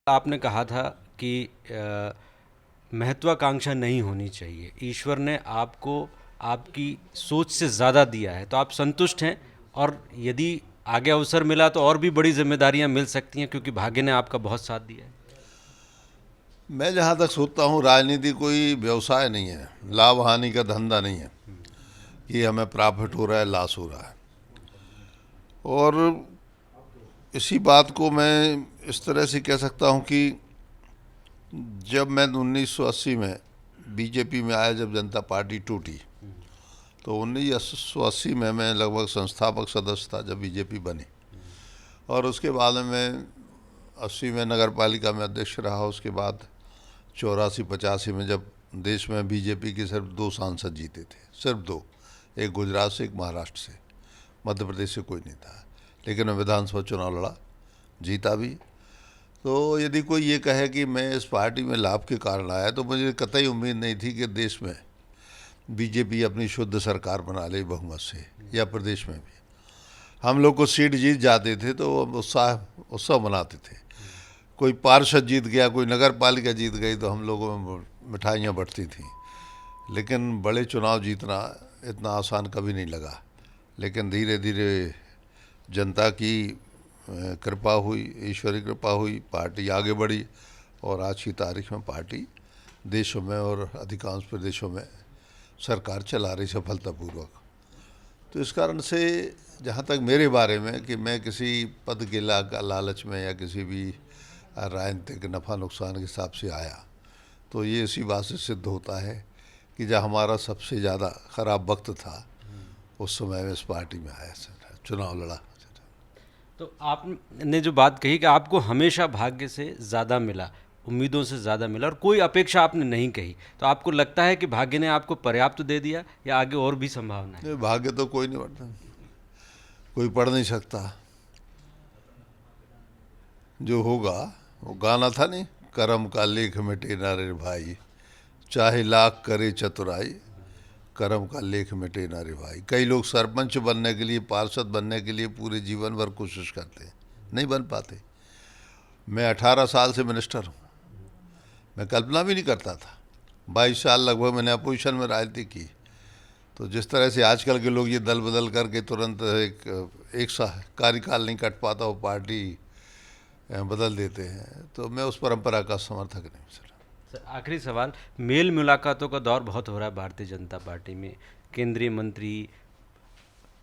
आपने कहा था कि महत्वाकांक्षा नहीं होनी चाहिए। ईश्वर ने आपको आपकी सोच से ज़्यादा दिया है, तो आप संतुष्ट हैं? और यदि आगे अवसर मिला तो और भी बड़ी जिम्मेदारियां मिल सकती हैं, क्योंकि भाग्य ने आपका बहुत साथ दिया है। मैं जहाँ तक सोचता हूँ, राजनीति कोई व्यवसाय नहीं है, लाभ हानि का धंधा नहीं है कि हमें प्रॉफिट हो रहा है, लॉस हो रहा है। और इसी बात को मैं इस तरह से कह सकता हूँ कि जब मैं 1980 में बीजेपी में आया, जब जनता पार्टी टूटी, तो 1980 में मैं लगभग संस्थापक सदस्य था जब बीजेपी बनी। और उसके बाद में 80 में नगर पालिका में अध्यक्ष रहा। उसके बाद 84-85 में जब देश में बीजेपी के सिर्फ 2 सांसद जीते थे, सिर्फ 2, एक गुजरात से, एक महाराष्ट्र से, मध्य प्रदेश से कोई नहीं था। लेकिन मैं विधानसभा चुनाव लड़ा, जीता भी। तो यदि कोई ये कहे कि मैं इस पार्टी में लाभ के कारण आया, तो मुझे कतई उम्मीद नहीं थी कि देश में बीजेपी अपनी शुद्ध सरकार बना ले बहुमत से, या प्रदेश में भी। हम लोग को सीट जीत जाते थे तो उत्सव मनाते थे। कोई पार्षद जीत गया, कोई नगर पालिका जीत गई, तो हम लोगों में मिठाइयाँ बंटती थीं। लेकिन बड़े चुनाव जीतना इतना आसान कभी नहीं लगा। लेकिन धीरे धीरे जनता की कृपा हुई, ईश्वरी कृपा हुई, पार्टी आगे बढ़ी, और आज की तारीख में पार्टी देशों में और अधिकांश प्रदेशों में सरकार चला रही सफलतापूर्वक। तो इस कारण से जहाँ तक मेरे बारे में कि मैं किसी पद के लालच में या किसी भी राजनीतिक नफ़ा नुकसान के हिसाब से आया, तो ये इसी बात से सिद्ध होता है कि जब हमारा सबसे ज़्यादा ख़राब वक्त था, उस समय में इस पार्टी में आया, चुनाव लड़ा। तो आपने जो बात कही कि आपको हमेशा भाग्य से ज़्यादा मिला, उम्मीदों से ज़्यादा मिला, और कोई अपेक्षा आपने नहीं कही, तो आपको लगता है कि भाग्य ने आपको पर्याप्त दे दिया, या आगे और भी संभावना है? भाग्य तो कोई नहीं बढ़ता, कोई पढ़ नहीं सकता। जो होगा, वो गाना था नहीं, करम का लेख मिटे ना रे भाई, चाहे लाख करे चतुराई, करम का लेख मिटे ना रे भाई। कई लोग सरपंच बनने के लिए, पार्षद बनने के लिए पूरे जीवन भर कोशिश करते हैं, नहीं बन पाते। मैं 18 साल से मिनिस्टर हूँ, मैं कल्पना भी नहीं करता था। 22 साल लगभग मैंने अपोजिशन में राजनीति की। तो जिस तरह से आजकल के लोग ये दल बदल करके तुरंत एक सा कार्यकाल नहीं कट पाता, वो पार्टी बदल देते हैं, तो मैं उस परंपरा का समर्थक नहीं सर। आखिरी सवाल, मेल मुलाकातों का दौर बहुत हो रहा है भारतीय जनता पार्टी में। केंद्रीय मंत्री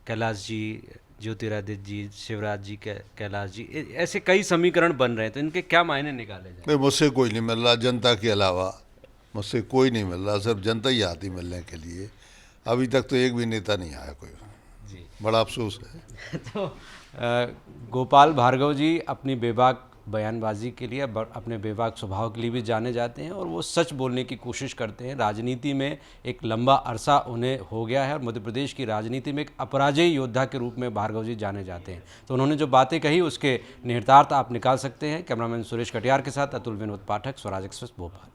कैलाश जी, ज्योतिरादित्य जी, शिवराज जी, कैलाश जी, ऐसे कई समीकरण बन रहे हैं, तो इनके क्या मायने निकाले जाए? नहीं, मुझसे कोई नहीं मिल रहा, जनता के अलावा मुझसे कोई नहीं मिल रहा, सिर्फ जनता ही आती मिलने के लिए। अभी तक तो एक भी नेता नहीं आया कोई जी। बड़ा अफसोस है। तो गोपाल भार्गव जी अपनी बेबाक बयानबाजी के लिए, अपने बेबाक स्वभाव के लिए भी जाने जाते हैं, और वो सच बोलने की कोशिश करते हैं। राजनीति में एक लंबा अरसा उन्हें हो गया है, और मध्य प्रदेश की राजनीति में एक अपराजयी योद्धा के रूप में भार्गव जी जाने जाते हैं। तो उन्होंने जो बातें कही, उसके निहितार्थ आप निकाल सकते हैं। कैमरामैन सुरेश कटियार के साथ अतुल विनोद पाठक, स्वराज एक्सप्रेस, भोपाल।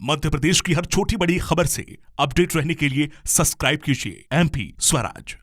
मध्य प्रदेश की हर छोटी बड़ी खबर से अपडेट रहने के लिए सब्सक्राइब कीजिए MP स्वराज।